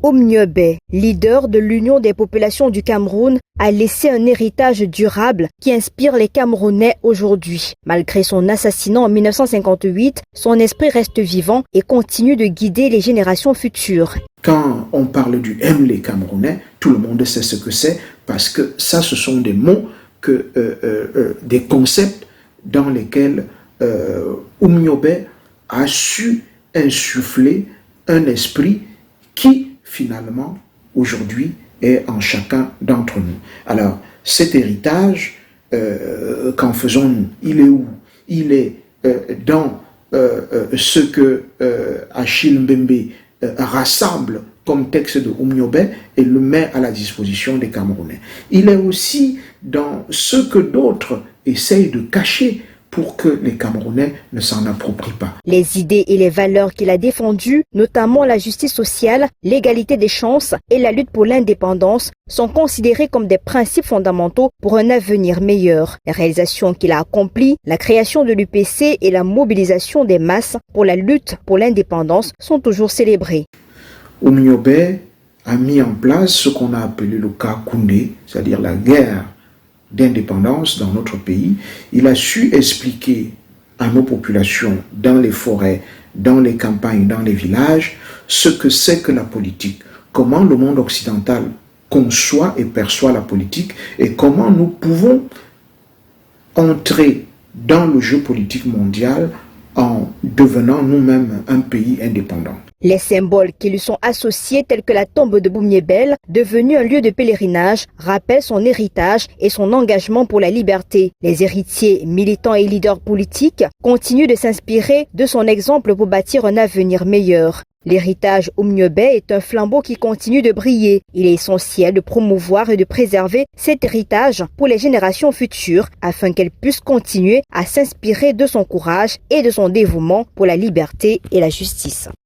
Omniobé, leader de l'Union des populations du Cameroun, a laissé un héritage durable qui inspire les Camerounais aujourd'hui. Malgré son assassinat en 1958, son esprit reste vivant et continue de guider les générations futures. Quand on parle du aime les Camerounais, tout le monde sait ce que c'est parce que ça, ce sont des mots, des concepts dans lesquels Omniobé a su insuffler un esprit qui, finalement, aujourd'hui, est en chacun d'entre nous. Alors, cet héritage, qu'en faisons-nous? Il est où? Il est dans ce que Achille Mbembe rassemble comme texte de Omniobé et le met à la disposition des Camerounais. Il est aussi dans ce que d'autres essayent de cacher pour que les Camerounais ne s'en approprient pas. Les idées et les valeurs qu'il a défendues, notamment la justice sociale, l'égalité des chances et la lutte pour l'indépendance, sont considérées comme des principes fondamentaux pour un avenir meilleur. Les réalisations qu'il a accomplies, la création de l'UPC et la mobilisation des masses pour la lutte pour l'indépendance sont toujours célébrées. Omniobé a mis en place ce qu'on a appelé le cas Koundé, c'est-à-dire la guerre d'indépendance dans notre pays. Il a su expliquer à nos populations dans les forêts, dans les campagnes, dans les villages, ce que c'est que la politique, comment le monde occidental conçoit et perçoit la politique et comment nous pouvons entrer dans le jeu politique mondial en devenant nous-mêmes un pays indépendant. Les symboles qui lui sont associés, tels que la tombe de Boumniébel, devenue un lieu de pèlerinage, rappellent son héritage et son engagement pour la liberté. Les héritiers, militants et leaders politiques continuent de s'inspirer de son exemple pour bâtir un avenir meilleur. L'héritage Omniobé est un flambeau qui continue de briller. Il est essentiel de promouvoir et de préserver cet héritage pour les générations futures afin qu'elles puissent continuer à s'inspirer de son courage et de son dévouement pour la liberté et la justice.